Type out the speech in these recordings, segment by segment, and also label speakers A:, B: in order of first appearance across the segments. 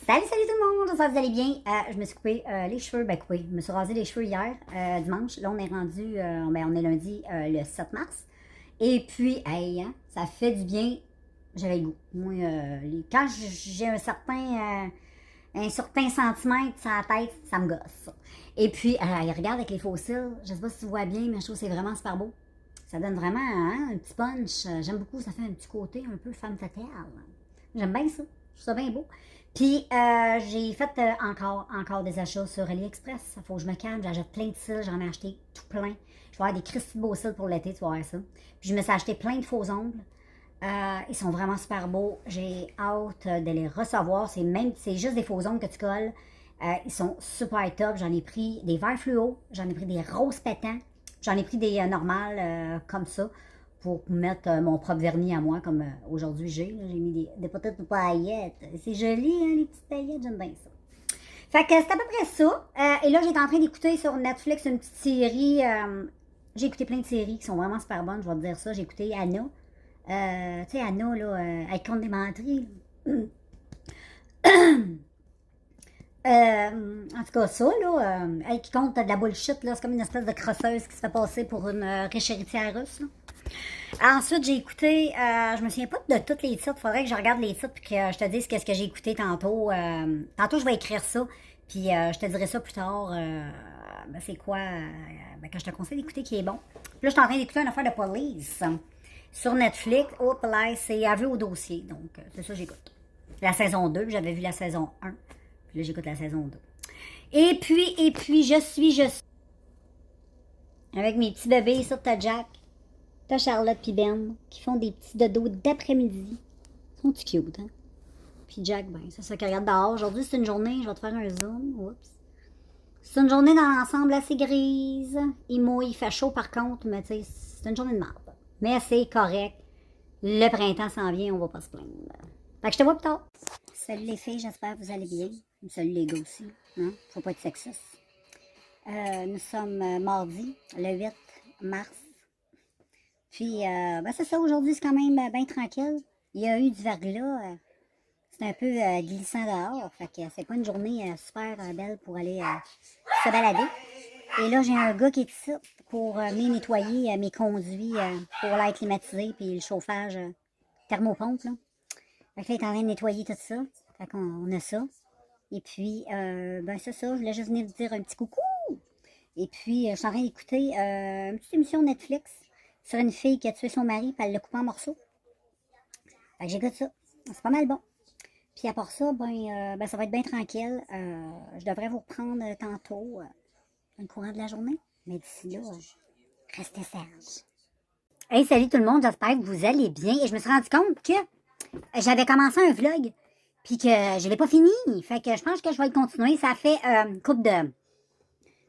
A: Salut tout le monde, j'espère que vous allez bien. Je me suis coupé les cheveux, je me suis rasé les cheveux hier, dimanche. Là, on est rendu, on est lundi le 7 mars. Et puis, hey, hein, ça fait du bien. J'avais le goût. Moi, quand j'ai un certain centimètre sur la tête, ça me gosse. Et puis, regarde avec les fossiles, je sais pas si tu vois bien, mais je trouve que c'est vraiment super beau. Ça donne vraiment hein, un petit punch. J'aime beaucoup, ça fait un petit côté un peu femme fatale. J'aime bien ça. Je trouve ça bien beau. Puis, j'ai fait encore des achats sur AliExpress. Il faut que je me calme. J'achète plein de cils. J'en ai acheté tout plein. Je vais avoir des Christy de beaux cils pour l'été, tu vas voir ça. Puis, je me suis acheté plein de faux ongles. Ils sont vraiment super beaux. J'ai hâte de les recevoir. C'est juste des faux ongles que tu colles. Ils sont super top. J'en ai pris des verts fluo. J'en ai pris des roses pétants. J'en ai pris des normales comme ça pour mettre mon propre vernis à moi, comme aujourd'hui j'ai. J'ai mis des petites paillettes. C'est joli, hein, les petites paillettes, j'aime bien ça. Fait que c'est à peu près ça. Et là, j'étais en train d'écouter sur Netflix une petite série. J'ai écouté plein de séries qui sont vraiment super bonnes, je vais te dire ça. J'ai écouté Anna. Tu sais, Anna, là, elle compte des menteries. En tout cas, ça, là, elle qui compte de la bullshit, là, c'est comme une espèce de crosseuse qui se fait passer pour une riche héritière russe, là. Ensuite, j'ai écouté, je me souviens pas de tous les titres, faudrait que je regarde les titres et que je te dise qu'est-ce que j'ai écouté tantôt. Tantôt, je vais écrire ça, puis je te dirai ça plus tard. C'est quoi, quand je te conseille d'écouter qui est bon. Puis là, je suis en train d'écouter une affaire de police sur Netflix. Hop là, c'est Aveu au dossier, donc c'est ça que j'écoute. La saison 2, j'avais vu la saison 1, puis là, j'écoute la saison 2. Et puis, je suis avec mes petits bébés, ça, t'as Jack. T'as Charlotte puis Ben qui font des petits dodos d'après-midi. Ils sont cute, hein? Puis Jack, ben, c'est ça qu'il regarde dehors. Aujourd'hui, c'est une journée, je vais te faire un zoom. Oups. C'est une journée dans l'ensemble assez grise. Il mouille, il fait chaud par contre, mais tu sais, c'est une journée de merde. Mais c'est correct. Le printemps s'en vient, on va pas se plaindre. Fait que je te vois plus tard. Salut les filles, j'espère que vous allez bien. Salut les gars aussi. Hein? Faut pas être sexiste. Nous sommes mardi, le 8 mars. Puis, c'est ça, aujourd'hui, c'est quand même bien tranquille. Il y a eu du verglas. C'est un peu glissant dehors. Fait que c'est pas une journée super belle pour aller se balader. Et là, j'ai un gars qui est ici pour me nettoyer mes conduits pour l'air climatisé puis le chauffage thermopompe, là. Fait que là, il est en train de nettoyer tout ça. Fait qu'on a ça. Et puis, c'est ça. Je voulais juste venir vous dire un petit coucou. Et puis, je suis en train d'écouter une petite émission Netflix sur une fille qui a tué son mari, puis elle l'a coupé en morceaux. Fait que j'écoute ça. C'est pas mal bon. Puis à part ça, ça va être bien tranquille. Je devrais vous reprendre tantôt dans le courant de la journée. Mais d'ici là, restez sages. Hey, salut tout le monde, j'espère que vous allez bien. Et je me suis rendu compte que j'avais commencé un vlog, puis que je l'ai pas fini. Fait que je pense que je vais le continuer. Ça fait une couple de...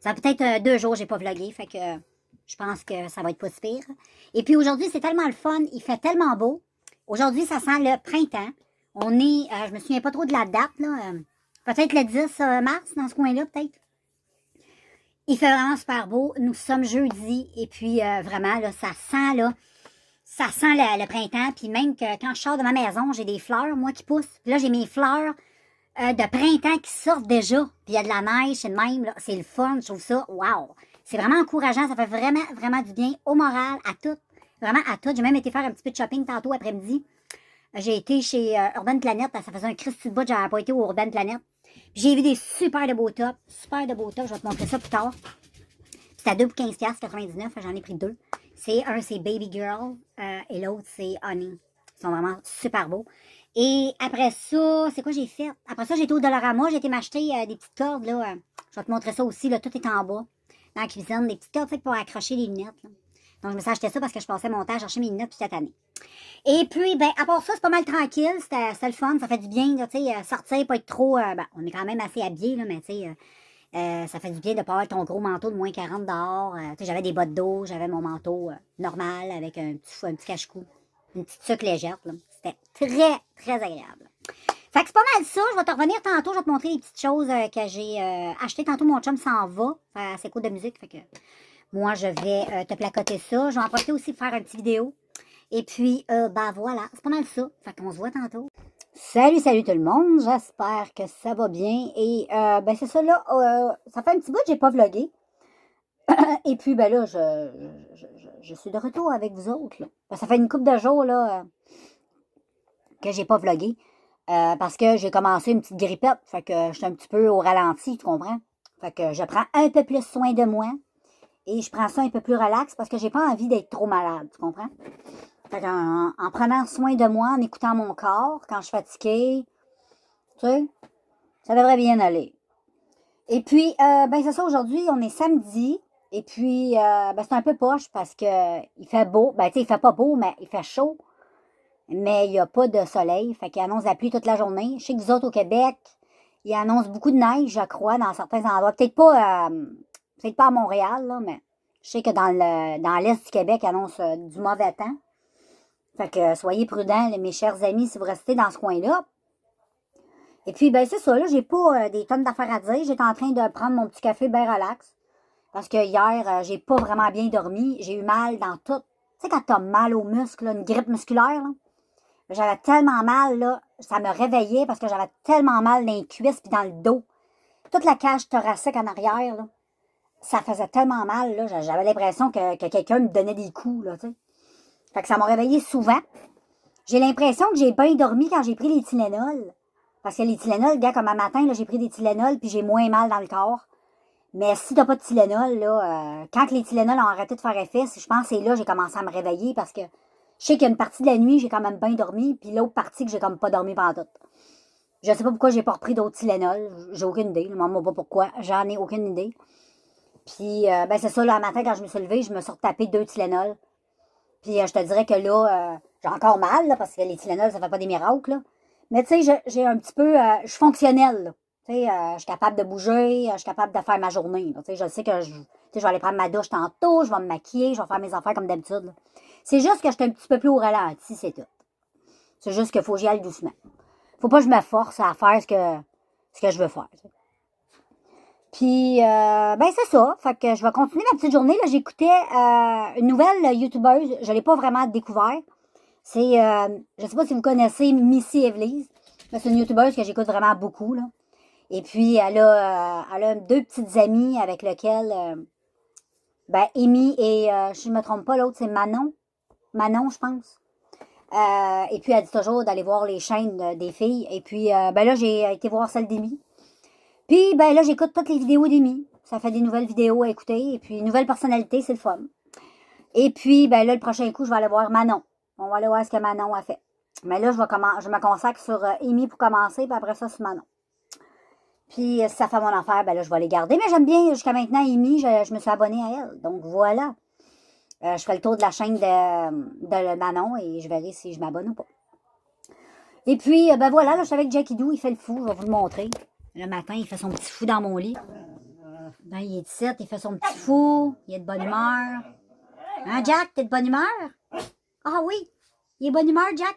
A: Ça fait peut-être 2 jours que j'ai pas vlogué, fait que... Je pense que ça va être pas si pire. Et puis aujourd'hui, c'est tellement le fun. Il fait tellement beau. Aujourd'hui, ça sent le printemps. On est, je me souviens pas trop de la date, là. Peut-être le 10 mars, dans ce coin-là, peut-être. Il fait vraiment super beau. Nous sommes jeudi. Et puis, vraiment, là, ça sent le printemps. Puis même que quand je sors de ma maison, j'ai des fleurs, moi, qui poussent. Puis là, j'ai mes fleurs de printemps qui sortent déjà. Puis il y a de la neige, c'est le même, là. C'est le fun. Je trouve ça, wow! C'est vraiment encourageant, ça fait vraiment, vraiment du bien au moral, à tout. Vraiment à tout. J'ai même été faire un petit peu de shopping tantôt après-midi. J'ai été chez Urban Planet, ça faisait un Christy de bout, j'avais pas été au Urban Planet. J'ai vu des super de beaux tops, je vais te montrer ça plus tard. C'était à 2 pour 15$, 99$, j'en ai pris 2. Un, c'est Baby Girl, et l'autre, c'est Honey. Ils sont vraiment super beaux. Et après ça, c'est quoi j'ai fait? Après ça, j'ai été au Dollarama, j'ai été m'acheter des petites cordes, là. Je vais te montrer ça aussi, là, tout est en bas. Dans la cuisine, des petites cordes pour accrocher les lunettes. Là. Donc, je me suis acheté ça parce que je passais mon temps à chercher mes lunettes toute cette année. Et puis, à part ça, c'est pas mal tranquille. C'était le fun. Ça fait du bien, tu sais, sortir, pas être trop... on est quand même assez habillés, là, mais tu sais, ça fait du bien de pas avoir ton gros manteau de moins 40 dehors. Tu sais, j'avais des bottes d'eau, j'avais mon manteau normal avec un petit cache-cou. Une petite sucre légère, là. C'était très, très agréable. Fait que c'est pas mal ça. Je vais te revenir tantôt. Je vais te montrer les petites choses que j'ai achetées. Tantôt, mon chum s'en va faire ses cours de musique. Fait que moi, je vais te placoter ça. Je vais en profiter aussi pour faire une petite vidéo. Et puis, voilà. C'est pas mal ça. Fait qu'on se voit tantôt. Salut, salut tout le monde, j'espère que ça va bien. Et ben c'est ça là, ça fait un petit bout que j'ai pas vlogué. Et puis ben là, je suis de retour avec vous autres. Là. Ben, ça fait une couple de jours là, que j'ai pas vlogué. Parce que j'ai commencé une petite grippette. Fait que je suis un petit peu au ralenti, tu comprends? Fait que je prends un peu plus soin de moi. Et je prends ça un peu plus relax parce que j'ai pas envie d'être trop malade, tu comprends? Fait en prenant soin de moi, en écoutant mon corps, quand je suis fatiguée, tu sais, ça devrait bien aller. Et puis, ben c'est ça, aujourd'hui, on est samedi. Et puis, ben c'est un peu poche parce que il fait beau. Ben, tu sais, il fait pas beau, mais il fait chaud. Mais il n'y a pas de soleil. Fait qu'il annonce la pluie toute la journée. Je sais que vous autres au Québec, il annonce beaucoup de neige, je crois, dans certains endroits. Peut-être pas à Montréal, là, mais je sais que dans l'Est du Québec, il annonce du mauvais temps. Fait que soyez prudents, mes chers amis, si vous restez dans ce coin-là. Et puis, ben c'est ça, là, j'ai pas des tonnes d'affaires à dire. J'étais en train de prendre mon petit café bien relax. Parce que hier, j'ai pas vraiment bien dormi. J'ai eu mal dans tout. Tu sais, quand t'as mal aux muscles, là, une grippe musculaire, là, j'avais tellement mal, là, ça me réveillait parce que j'avais tellement mal dans les cuisses puis dans le dos. Toute la cage thoracique en arrière, là, ça faisait tellement mal, là, j'avais l'impression que quelqu'un me donnait des coups, là, tu sais. Fait que ça m'a réveillé souvent. J'ai l'impression que j'ai bien dormi quand j'ai pris les Tylenol. Parce que les Tylenol, gars, comme un matin, là, j'ai pris des Tylenol puis j'ai moins mal dans le corps. Mais si t'as pas de Tylenol, là, quand les Tylenol ont arrêté de faire effet, je pense que c'est là que j'ai commencé à me réveiller parce que je sais qu'une partie de la nuit, j'ai quand même bien dormi, puis l'autre partie que j'ai comme pas dormi pendant tout. Je sais pas pourquoi j'ai pas repris d'autres Tylenol, j'ai aucune idée, je m'en pas pourquoi, j'en ai aucune idée. Puis, ben c'est ça, là, le matin, quand je me suis levée, je me suis retapé 2 Tylenol. Puis, je te dirais que là, j'ai encore mal, là, parce que les Tylenol, ça fait pas des miracles, là. Mais tu sais, j'ai un petit peu, je suis fonctionnelle, là. Tu sais, je suis capable de bouger, je suis capable de faire ma journée. Tu sais, je sais que je vais aller prendre ma douche tantôt, je vais me maquiller, je vais faire mes affaires comme d'habitude, là. C'est juste que je suis un petit peu plus au ralenti, c'est tout. C'est juste qu'il faut que j'y aille doucement. Faut pas que je me force à faire ce que je veux faire. T'sais. Puis, ben c'est ça. Fait que je vais continuer ma petite journée. Là, j'écoutais une nouvelle youtubeuse. Je l'ai pas vraiment découvert. C'est, je sais pas si vous connaissez Missy Evelyse. C'est une youtubeuse que j'écoute vraiment beaucoup. Là. Et puis, elle a deux petites amies avec lesquelles, ben, Amy et, si je me trompe pas, l'autre, c'est Manon. Manon, je pense. Et puis, elle dit toujours d'aller voir les chaînes des filles. Et puis, ben là, j'ai été voir celle d'Amy. Puis, ben là, j'écoute toutes les vidéos d'Amy. Ça fait des nouvelles vidéos à écouter. Et puis, nouvelle personnalité, c'est le fun. Et puis, ben là, le prochain coup, je vais aller voir Manon. On va aller voir ce que Manon a fait. Mais là, je me consacre sur Amy pour commencer, puis après ça, sur Manon. Puis, si ça fait mon affaire, ben là, je vais les garder. Mais j'aime bien, jusqu'à maintenant, Amy, je me suis abonnée à elle. Donc, voilà. Je ferai le tour de la chaîne de Manon et je verrai si je m'abonne ou pas. Et puis, ben voilà, là, je suis avec Jackie Doo, il fait le fou, je vais vous le montrer. Le matin, il fait son petit fou dans mon lit. Ben, il est de 7, il fait son petit fou, il est de bonne humeur. Hein, Jack, t'es de bonne humeur? Ah oui, il est de bonne humeur, Jack.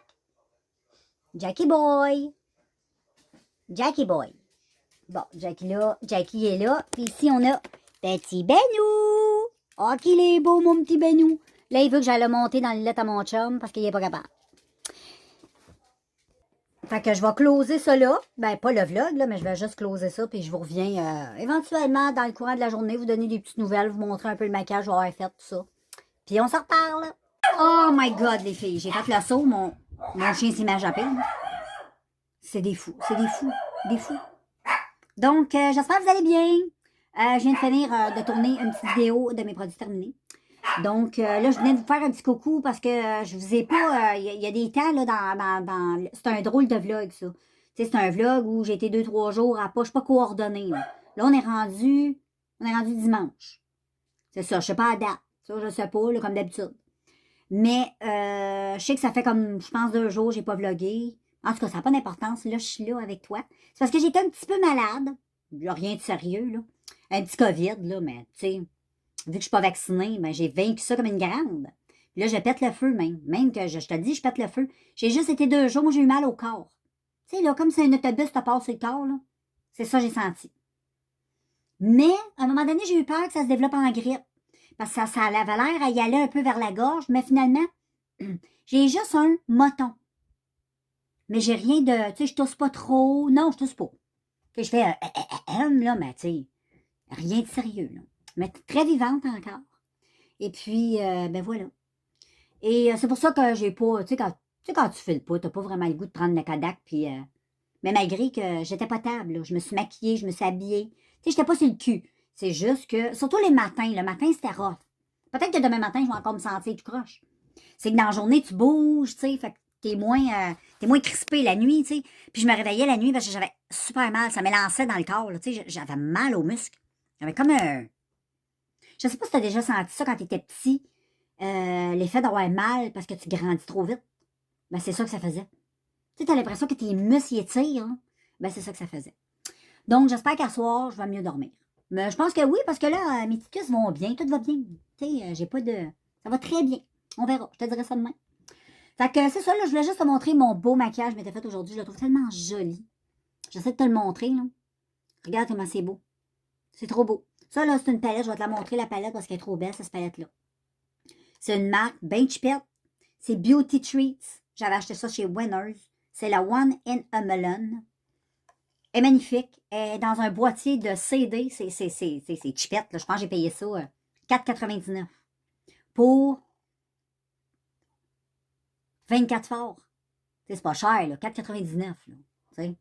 A: Jackie boy. Jackie boy. Bon, Jackie est là. Puis ici, on a Petit Benou. Oh, qu'il est beau, mon petit Benou. Là, il veut que j'aille le monter dans le lit à mon chum parce qu'il est pas capable. Fait que je vais closer ça là. Ben, pas le vlog, là, mais je vais juste closer ça. Puis je vous reviens éventuellement dans le courant de la journée, vous donner des petites nouvelles, vous montrer un peu le maquillage, avoir fait tout ça. Puis on s'en reparle. Oh my God, les filles. J'ai fait le saut, mon chien s'est mis à japper. C'est des fous, des fous. Donc, j'espère que vous allez bien. Je viens de finir de tourner une petite vidéo de mes produits terminés. Donc, là, je venais de vous faire un petit coucou parce que je vous ai pas... Il y a des temps, là, c'est un drôle de vlog, ça. Tu sais, c'est un vlog où j'ai été 2-3 jours à pas, je suis pas coordonnée. Là, on est rendu dimanche. C'est ça, je sais pas la date. Ça, je sais pas, là, comme d'habitude. Mais, je sais que ça fait comme, je pense, 2 jours, j'ai pas vlogué. En tout cas, ça n'a pas d'importance. Là, je suis là avec toi. C'est parce que j'étais un petit peu malade. Il y a rien de sérieux, là. Un petit COVID, là, mais, tu sais... Vu que je suis pas vaccinée, ben j'ai vaincu ça comme une grande. Puis là, je pète le feu même. Même que je te dis, je pète le feu. J'ai juste été 2 jours, moi j'ai eu mal au corps. Tu sais, là, comme si un autobus te passe sur le corps, là. C'est ça que j'ai senti. Mais, à un moment donné, j'ai eu peur que ça se développe en grippe. Parce que ça avait l'air à y aller un peu vers la gorge. Mais finalement, j'ai juste un moton. mais j'ai rien de, tu sais, je tousse pas trop. Non, je tousse pas. Tu sais, je fais là, mais tu sais, rien de sérieux, là. Mais très vivante encore. Et puis, ben voilà. Et c'est pour ça que j'ai pas, quand tu files pas, t'as pas vraiment le goût de prendre le Kodak, puis... mais malgré que j'étais potable, là, je me suis maquillée, je me suis habillée. Tu sais, j'étais pas sur le cul. C'est juste que, surtout les matins, le matin, c'était rough. Peut-être que demain matin, je vais encore me sentir tout croche. C'est que dans la journée, tu bouges, tu sais, fait que t'es moins crispé la nuit, tu sais. Puis je me réveillais la nuit parce que j'avais super mal, ça m'élançait dans le corps, tu sais, j'avais mal aux muscles. J'avais comme un... Je sais pas si t'as déjà senti ça quand t'étais petit, l'effet d'avoir mal parce que tu grandis trop vite. Ben, c'est ça que ça faisait. Tu sais, t'as l'impression que tes muscles y étirent, hein? Ben, c'est ça que ça faisait. Donc, j'espère qu'à soir, je vais mieux dormir. Mais je pense que oui, parce que là, mes petites cuisses vont bien, tout va bien. Tu sais, j'ai pas de... Ça va très bien. On verra, je te dirai ça demain. Fait que c'est ça, là, je voulais juste te montrer mon beau maquillage que je m'étais fait aujourd'hui. Je le trouve tellement joli. J'essaie de te le montrer, là. Regarde comment c'est beau. C'est trop beau. Ça, là, c'est une palette. Je vais te la montrer, la palette, parce qu'elle est trop belle, cette palette-là. C'est une marque bien chipette. C'est Beauty Treats. J'avais acheté ça chez Winners. C'est la One in a Melon. Elle est magnifique. Elle est dans un boîtier de CD. C'est chipette. Là. Je pense que j'ai payé ça 4,99 pour 24 forts. C'est pas cher, là. 4,99.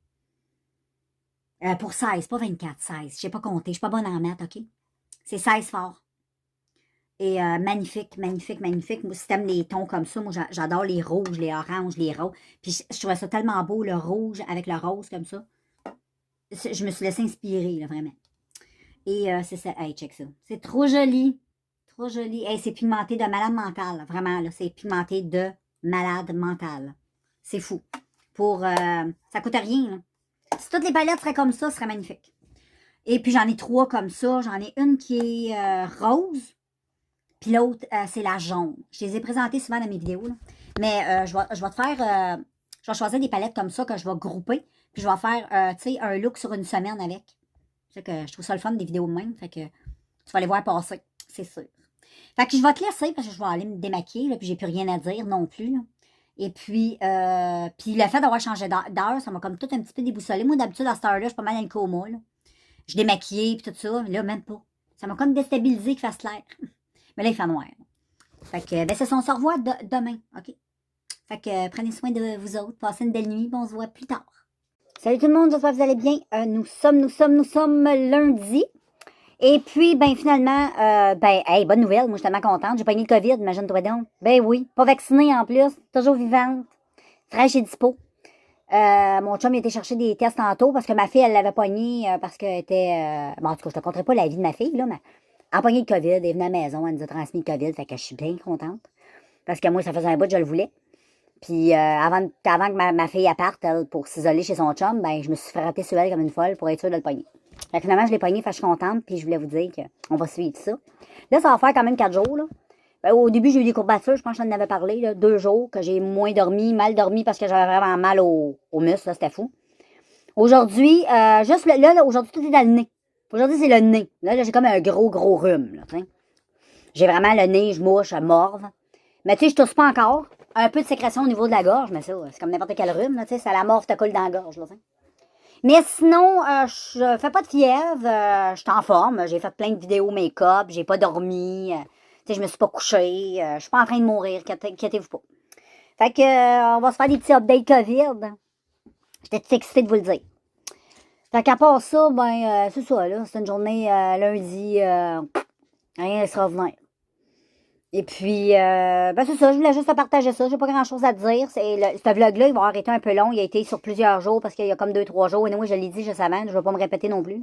A: Pour 16, pas 24, 16. Je sais pas compter. Je suis pas bonne en maths, OK? C'est 16 forts. Et magnifique, magnifique, magnifique. Moi, si t'aimes les tons comme ça, moi, j'adore les rouges, les oranges, les roses. Puis je trouvais ça tellement beau, le rouge avec le rose comme ça. Je me suis laissée inspirer, là, vraiment. Et c'est ça. Hey, check ça. C'est trop joli. Trop joli. Hey, c'est pigmenté de malade mental, là, vraiment. Là, c'est pigmenté de malade mental. C'est fou. Ça coûte rien, là. Si toutes les palettes seraient comme ça, ce serait magnifique. Et puis, j'en ai 3 comme ça. J'en ai une qui est rose. Puis l'autre, c'est la jaune. Je les ai présentées souvent dans mes vidéos. Là. Mais je vais te faire... je vais choisir des palettes comme ça que je vais grouper. Puis je vais faire, tu sais, un look sur une semaine avec. C'est que je trouve ça le fun des vidéos de même. Fait que tu vas les voir passer, c'est sûr. Fait que je vais te laisser parce que je vais aller me démaquiller. Là, puis j'ai plus rien à dire non plus. Là. Et puis le fait d'avoir changé d'heure, ça m'a comme tout un petit peu déboussolé. Moi, d'habitude, à cette heure-là, je suis pas mal dans le coma. Là. Je démaquillais puis tout ça. Mais là, même pas. Ça m'a comme déstabilisé qu'il fasse clair. Mais là, il fait noir. Fait que, ben, c'est ça, on se revoit demain, OK? Fait que, prenez soin de vous autres. Passez une belle nuit, bon, on se voit plus tard. Salut tout le monde, j'espère que vous allez bien. Nous sommes lundi. Et puis, ben, finalement, hey, bonne nouvelle, moi, je suis tellement contente. J'ai pogné le COVID, imagine-toi donc. Ben oui, pas vaccinée en plus, toujours vivante, fraîche et dispo. Mon chum, il était chercher des tests tantôt parce que ma fille, elle l'avait pogné parce qu'elle était... bon, en tout cas, je te raconterai pas la vie de ma fille, là, mais... Elle a pogné le COVID, elle est venue à la maison, elle nous a transmis le COVID, fait que je suis bien contente. Parce que moi, ça faisait un bout que je le voulais. Puis avant que ma fille parte, elle, pour s'isoler chez son chum, ben je me suis frappée sur elle comme une folle pour être sûre de le pogner. Fait que finalement, je l'ai pogné, fait que je suis contente, puis je voulais vous dire qu'on va suivre ça. Là, ça va faire quand même 4 jours, là. Ben, au début, j'ai eu des courbatures, je pense que j'en avais parlé, là, 2 jours, que j'ai moins dormi, mal dormi parce que j'avais vraiment mal aux muscles, là, c'était fou. Aujourd'hui, aujourd'hui, tout est dans le nez. Aujourd'hui, c'est le nez. Là, j'ai comme un gros rhume. Là, j'ai vraiment le nez, je mouche, je morve. Mais tu sais, je tousse pas encore. Un peu de sécrétion au niveau de la gorge, mais ça, c'est comme n'importe quel rhume. Là, ça la morve te coule dans la gorge. Là, mais sinon, je fais pas de fièvre. Je suis en forme. J'ai fait plein de vidéos make-up. J'ai pas dormi. Je me suis pas couchée. Je suis pas en train de mourir. Inquiétez-vous pas. Fait que, on va se faire des petits updates COVID. J'étais tout excitée de vous le dire. Fait qu'à part ça, ben, c'est ça, là. C'est une journée lundi, rien d'extraordinaire. Et puis, ben, c'est ça, je voulais juste te partager ça. J'ai pas grand-chose à te dire. Ce vlog-là, il va avoir été un peu long. Il a été sur plusieurs jours parce qu'il y a comme 2-3 jours. Et moi, je l'ai dit juste avant. Je vais pas me répéter non plus.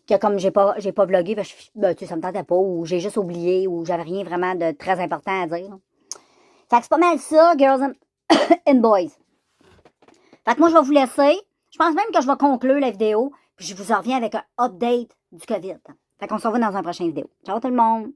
A: Que comme j'ai pas vlogué, ben, tu sais, ça me tentait pas. Ou j'ai juste oublié. Ou j'avais rien vraiment de très important à dire. Là. Fait que c'est pas mal ça, girls and boys. Fait que moi, je vais vous laisser. Je pense même que je vais conclure la vidéo, puis je vous en reviens avec un update du COVID. Fait qu'on se revoit dans un prochain vidéo. Ciao tout le monde!